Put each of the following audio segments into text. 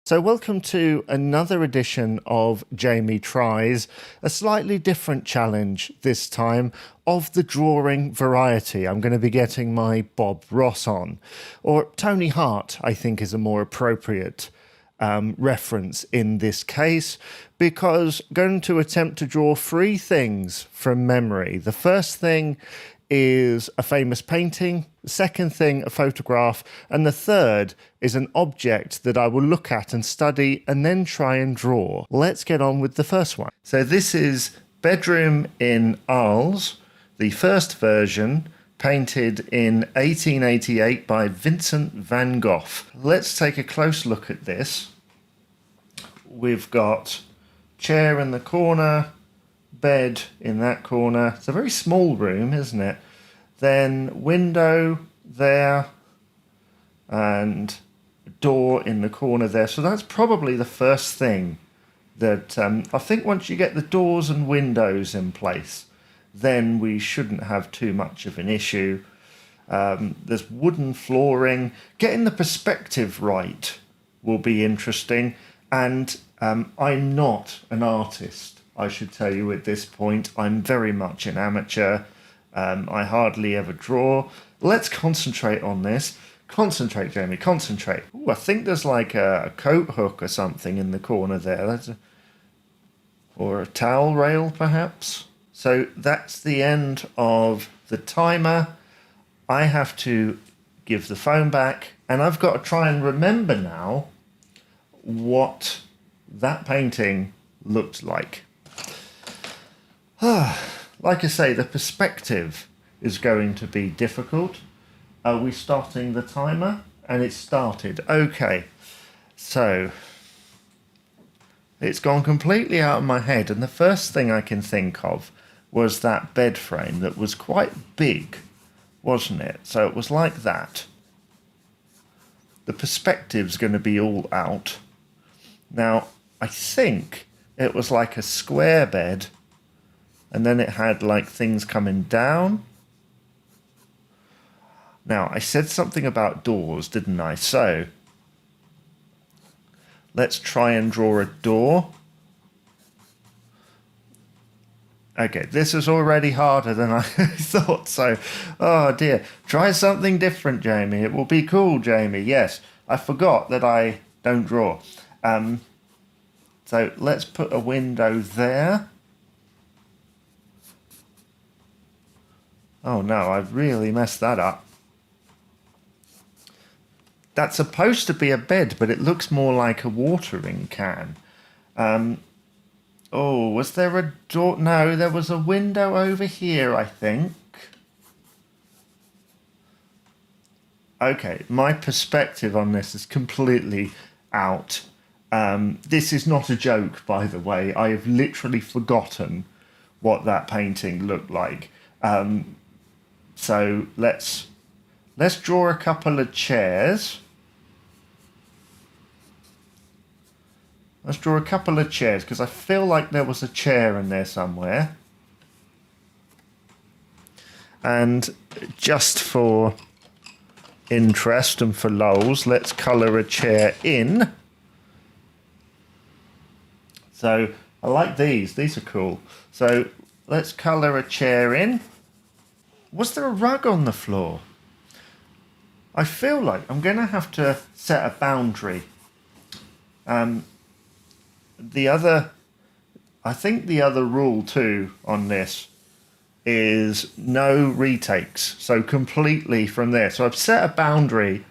So, welcome to another edition of Jamie Tries, a slightly different challenge this time of the drawing variety. I'm going to be getting my Bob Ross on, or Tony Hart, I think is a more appropriate reference in this case, because I'm going to attempt to draw three things from memory. The first thing is a famous painting, the second thing a photograph, and the third is an object that I will look at and study and then try and draw. Let's get on with the first one. So this is Bedroom in Arles, the first version, painted in 1888 by Vincent van Gogh. Let's take a close look at this. We've got chair in the corner, bed in that corner. It's a very small room, isn't it? Then window there and door in the corner there. So that's probably the first thing that I think once you get the doors and windows in place, then we shouldn't have too much of an issue. There's wooden flooring. Getting the perspective right will be interesting. And I'm not an artist, I should tell you at this point. I'm very much an amateur. I hardly ever draw. Let's concentrate on this. Concentrate, Jamie, concentrate. Ooh, I think there's like a coat hook or something in the corner there. Or a towel rail, perhaps. So that's the end of the timer. I have to give the phone back, and I've got to try and remember now what that painting looked like. Like I say, the perspective is going to be difficult. Are we starting the timer? And it started. Okay, so it's gone completely out of my head, and the first thing I can think of was that bed frame that was quite big, wasn't it? So it was like that. The perspective's going to be all out. Now, I think it was like a square bed, and then it had like things coming down. Now, I said something about doors, didn't I? So let's try and draw a door. Okay, this is already harder than I thought, so, oh dear. Try something different, Jamie. It will be cool, Jamie. Yes, I forgot that I don't draw. So let's put a window there. Oh no, I've really messed that up. That's supposed to be a bed, but it looks more like a watering can. Oh, was there a door? No, there was a window over here, I think. Okay, my perspective on this is completely out. This is not a joke, by the way. I have literally forgotten what that painting looked like. So let's draw a couple of chairs. Let's draw a couple of chairs, because I feel like there was a chair in there somewhere. And just for interest and for lols, let's colour a chair in. So I like these. These are cool. So let's colour a chair in. Was there a rug on the floor? I feel like I'm going to have to set a boundary. I think the other rule too on this is no retakes. So completely from there. So I've set a boundary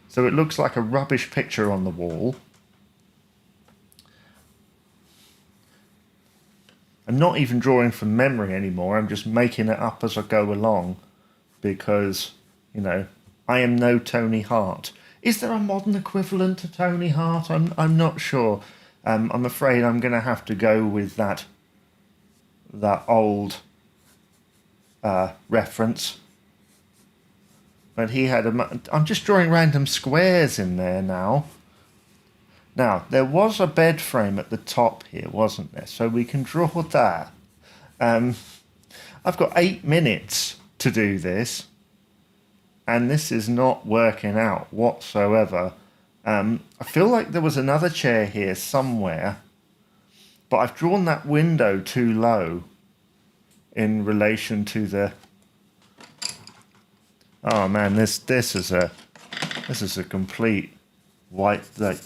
so it looks like a rubbish picture on the wall. I'm not even drawing from memory anymore. I'm just making it up as I go along because, you know, I am no Tony Hart. Is there a modern equivalent to Tony Hart? I'm not sure. I'm afraid I'm going to have to go with that old reference. But he had I'm just drawing random squares in there now. Now, there was a bed frame at the top here, wasn't there? So we can draw that. I've got 8 minutes to do this, and this is not working out whatsoever. I feel like there was another chair here somewhere, but I've drawn that window too low in relation to the... Oh man, this is a complete white, like,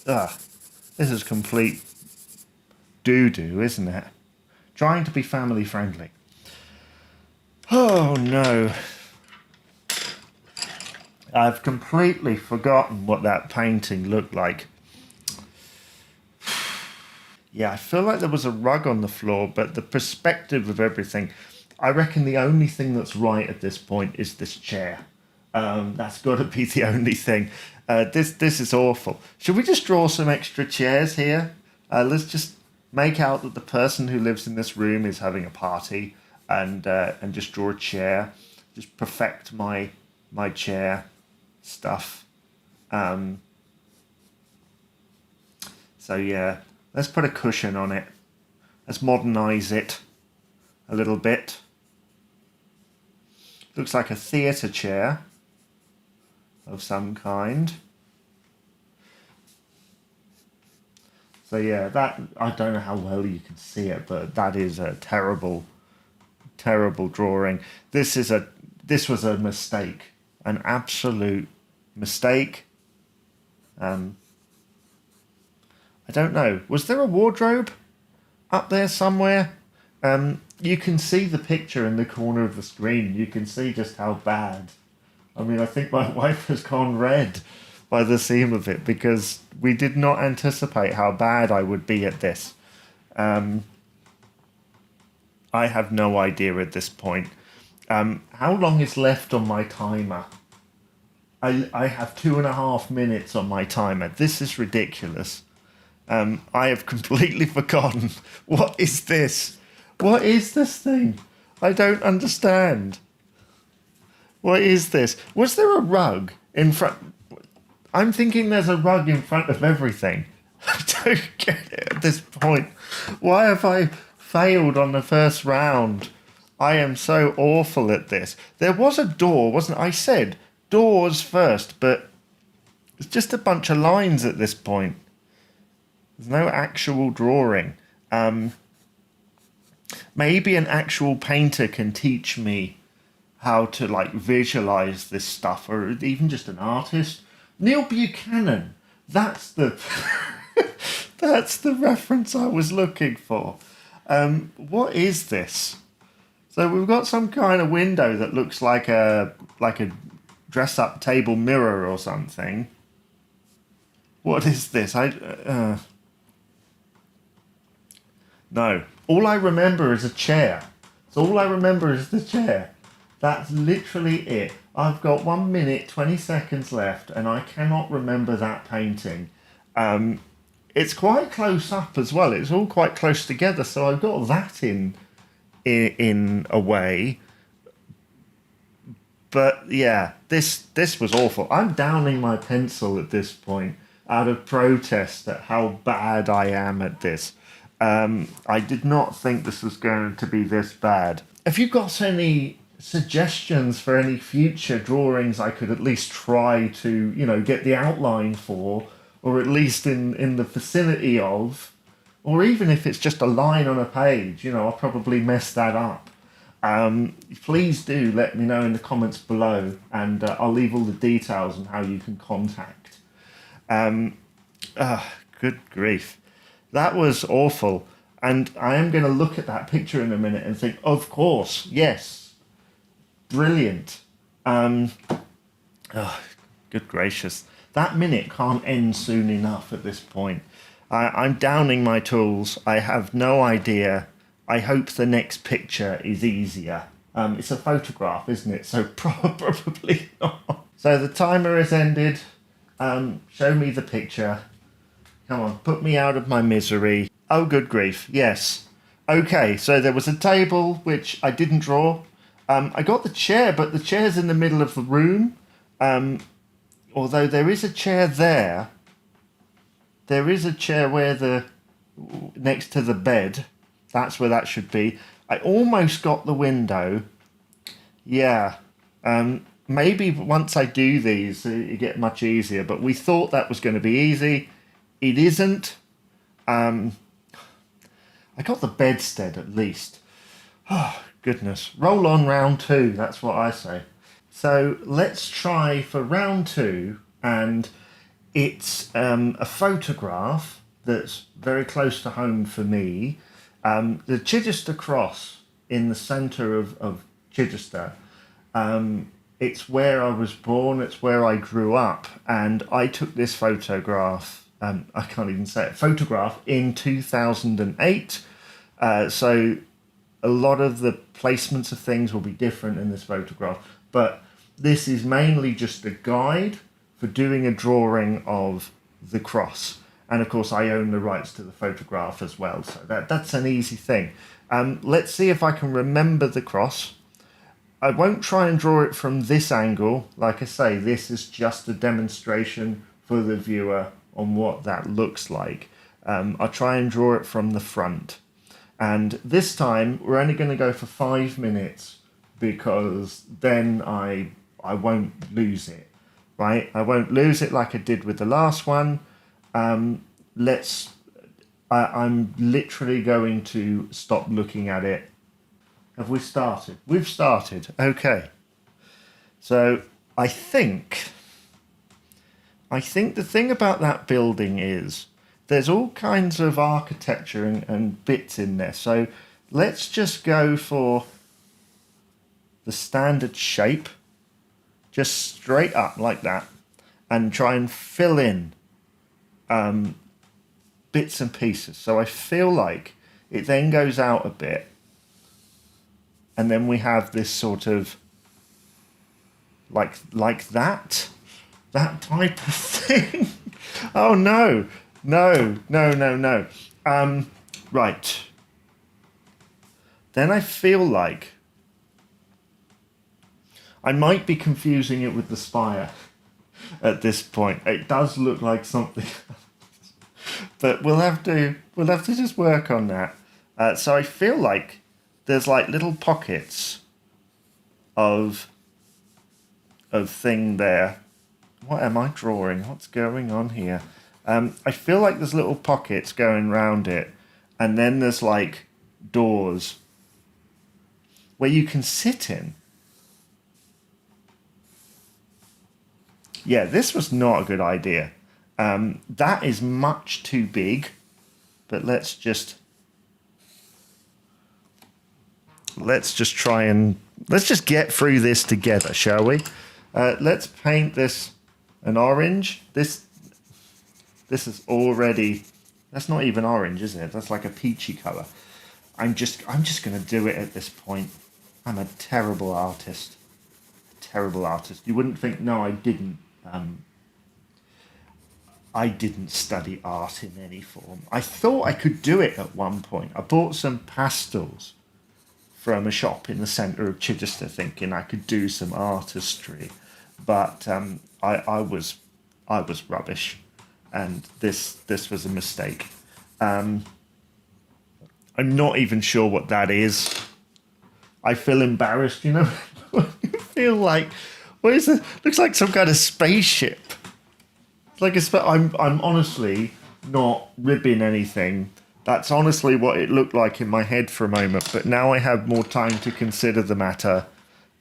this is complete doo-doo, isn't it? Trying to be family friendly. Oh no. I've completely forgotten what that painting looked like. Yeah, I feel like there was a rug on the floor, but the perspective of everything, I reckon the only thing that's right at this point is this chair. That's got to be the only thing. This is awful. Should we just draw some extra chairs here? Let's just make out that the person who lives in this room is having a party, and just draw a chair. Just perfect my chair stuff. So yeah, let's put a cushion on it. Let's modernize it a little bit. Looks like a theatre chair of some kind. So yeah, that, I don't know how well you can see it, but that is a terrible, terrible drawing. This was a mistake, an absolute mistake. I don't know. Was there a wardrobe up there somewhere? You can see the picture in the corner of the screen. You can see just how bad. I mean, I think my wife has gone red by the seam of it because we did not anticipate how bad I would be at this. I have no idea at this point. How long is left on my timer? I have 2.5 minutes on my timer. This is ridiculous. I have completely forgotten. What is this? What is this thing? I don't understand. What is this? Was there a rug in front? I'm thinking there's a rug in front of everything. I don't get it at this point. Why have I failed on the first round? I am so awful at this. There was a door, wasn't it? I said doors first, but it's just a bunch of lines at this point. There's no actual drawing. Maybe an actual painter can teach me how to like visualize this stuff, or even just an artist. Neil Buchanan. That's the that's the reference I was looking for. What is this? So we've got some kind of window that looks like a dress-up table mirror or something. What is this? No. All I remember is a chair. So all I remember is the chair. That's literally it. I've got 1 minute, 20 seconds left, and I cannot remember that painting. It's quite close up as well. It's all quite close together, so I've got that in a way. But yeah, this was awful. I'm downing my pencil at this point out of protest at how bad I am at this. I did not think this was going to be this bad. Have you got any suggestions for any future drawings I could at least try to, get the outline for, or at least in the vicinity of, or even if it's just a line on a page, I'll probably mess that up. Please do let me know in the comments below, and I'll leave all the details on how you can contact. Good grief. That was awful. And I am going to look at that picture in a minute and think, of course, yes. Brilliant. Good gracious. That minute can't end soon enough at this point. I'm downing my tools. I have no idea. I hope the next picture is easier. It's a photograph, isn't it? So probably not. So the timer has ended. Show me the picture. Come on, put me out of my misery. Oh, good grief, yes. Okay, so there was a table, which I didn't draw. I got the chair, but the chair's in the middle of the room. Although there is a chair there. There is a chair next to the bed. That's where that should be. I almost got the window. Yeah. maybe once I do these, it get much easier. But we thought that was going to be easy. It isn't. I got the bedstead at least. Oh, goodness. Roll on round two. That's what I say. So let's try for round two, and it's a photograph that's very close to home for me. The Chichester Cross in the centre of Chichester. It's where I was born, it's where I grew up, and I took this photograph, I can't even say it, photograph in 2008. So a lot of the placements of things will be different in this photograph, but this is mainly just a guide for doing a drawing of the cross. And of course, I own the rights to the photograph as well, so that's an easy thing. Let's see if I can remember the cross. I won't try and draw it from this angle. Like I say, this is just a demonstration for the viewer on what that looks like. I'll try and draw it from the front. And this time, we're only going to go for 5 minutes because then I won't lose it, right? I won't lose it like I did with the last one. I'm literally going to stop looking at it. Have we started? We've started. Okay. So I think the thing about that building is there's all kinds of architecture and bits in there. So let's just go for the standard shape, just straight up like that, and try and fill in bits and pieces. So I feel like it then goes out a bit, and then we have this sort of like that type of thing. Oh no. Right. Then I feel like I might be confusing it with the spire at this point. It does look like something, but we'll have to just work on that. So I feel like there's like little pockets of thing there. What am I drawing? What's going on here? I feel like there's little pockets going round it, and then there's like doors where you can sit in. Yeah, this was not a good idea. That is much too big, but let's just try and let's just get through this together, shall we? Let's paint this an orange. This is already, that's not even orange, is it? That's like a peachy color. I'm just gonna do it at this point. I'm a terrible artist. You wouldn't think, no, I didn't. I didn't study art in any form. I thought I could do it at one point. I bought some pastels from a shop in the centre of Chichester, thinking I could do some artistry, but I was rubbish, and this was a mistake. I'm not even sure what that is. I feel embarrassed, you know. I feel like, what is it? Looks like some kind of spaceship. Like I'm honestly not ribbing anything. That's honestly what it looked like in my head for a moment. But now I have more time to consider the matter.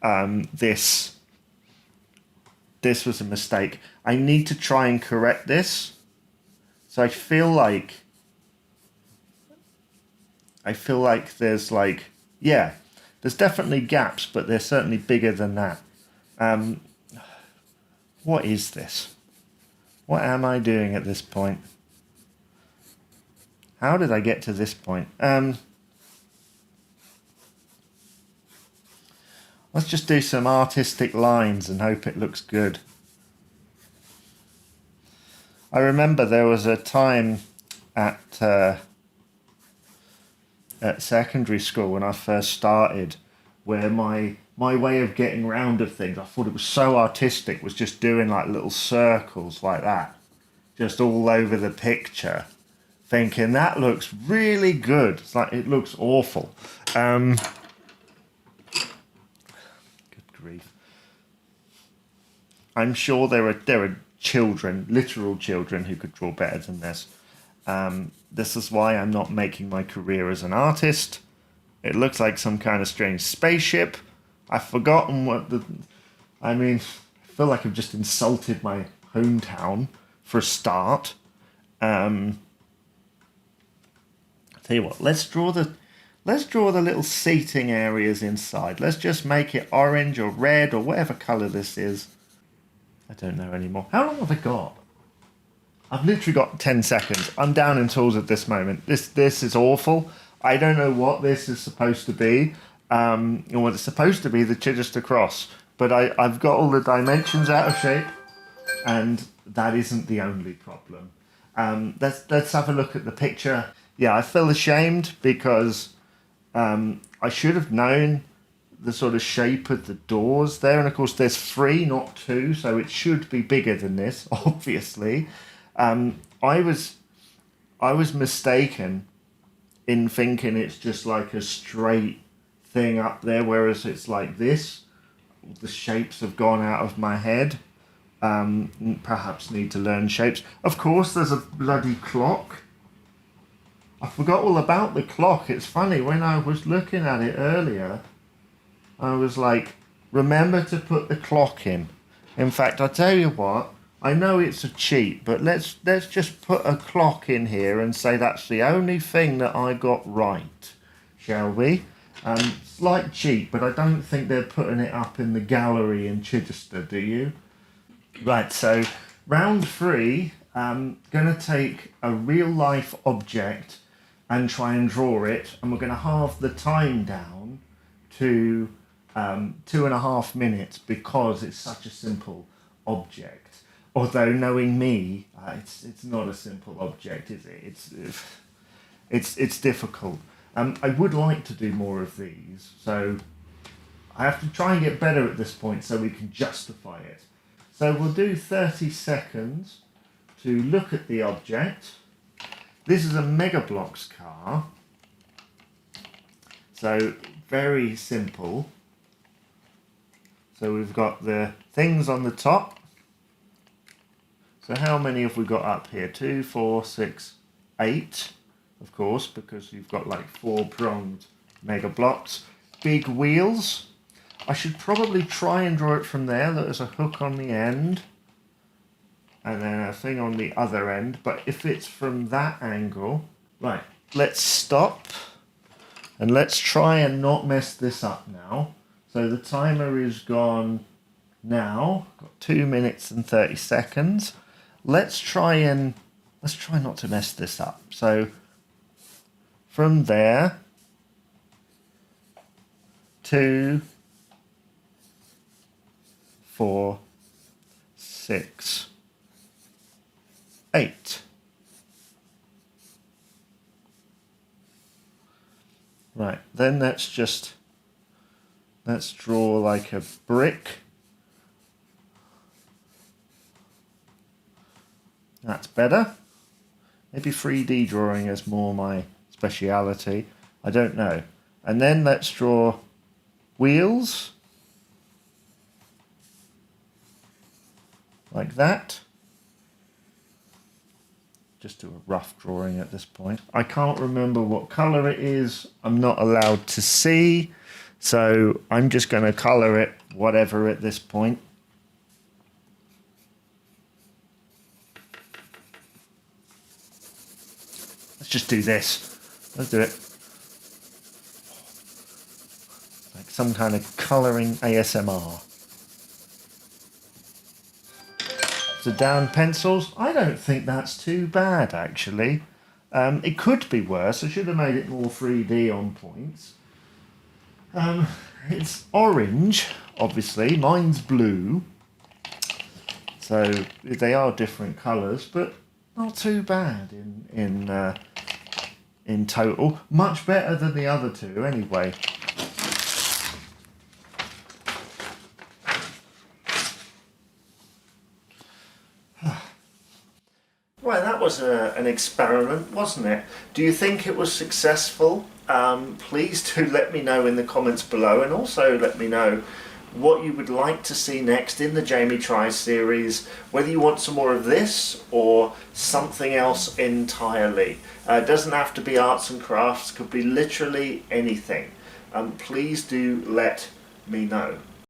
This was a mistake. I need to try and correct this. So I feel like there's like, yeah, there's definitely gaps, but they're certainly bigger than that. What is this? What am I doing at this point? How did I get to this point? Let's just do some artistic lines and hope it looks good. I remember there was a time at secondary school when I first started where my way of getting round of things, I thought it was so artistic, was just doing like little circles like that, just all over the picture, thinking that looks really good. It's like, it looks awful. Good grief. I'm sure there are children, literal children, who could draw better than this. This is why I'm not making my career as an artist. It looks like some kind of strange spaceship. I've forgotten what the... I mean, I feel like I've just insulted my hometown for a start. I'll tell you what, let's draw the little seating areas inside. Let's just make it orange or red or whatever colour this is. I don't know anymore. How long have I got? I've literally got 10 seconds. I'm down in tools at this moment. This is awful. I don't know what this is supposed to be. What it's supposed to be, the Chichester Cross. But I've got all the dimensions out of shape, and that isn't the only problem. Let's have a look at the picture. Yeah, I feel ashamed because I should have known the sort of shape of the doors there, and of course there's 3, not 2, so it should be bigger than this, obviously. I was mistaken in thinking it's just like a straight thing up there, whereas it's like this. The shapes have gone out of my head. Perhaps need to learn shapes. Of course, there's a bloody clock. I forgot all about the clock. It's funny, when I was looking at it earlier, I was like, remember to put the clock in. In fact, I'll tell you what, I know it's a cheat, but let's just put a clock in here and say that's the only thing that I got right, shall we? Slight cheat, but I don't think they're putting it up in the gallery in Chichester, do you? Right, so round 3, I'm going to take a real life object and try and draw it, and we're going to halve the time down to 2.5 minutes because it's such a simple object. Although, knowing me, it's not a simple object, is it? It's difficult. I would like to do more of these, so I have to try and get better at this point so we can justify it. So we'll do 30 seconds to look at the object. This is a Mega Bloks car, so very simple. So we've got the things on the top. So how many have we got up here? 2, 4, 6, 8, of course, because you've got like 4-pronged Mega Bloks. Big wheels. I should probably try and draw it from there. There's a hook on the end and then a thing on the other end. But if it's from that angle... Right, let's stop and let's try and not mess this up now. So the timer is gone now. Got 2 minutes and 30 seconds. Let's try not to mess this up. So from there, 2, 4, 6, 8. Right, then let's draw like a brick. That's better. Maybe 3D drawing is more my speciality. I don't know. And then let's draw wheels. Like that. Just do a rough drawing at this point. I can't remember what colour it is. I'm not allowed to see. So I'm just going to colour it whatever at this point. Let's just do this. Let's do it. Like some kind of colouring ASMR. So down pencils. I don't think that's too bad, actually. It could be worse. I should have made it more 3D on points. It's orange, obviously. Mine's blue. So they are different colours, but not too bad in total. Much better than the other two, anyway. Well, that was an experiment, wasn't it? Do you think it was successful? Please do let me know in the comments below, and also let me know what you would like to see next in the Jamie Tries series, whether you want some more of this or something else entirely. It doesn't have to be arts and crafts, could be literally anything. Please do let me know.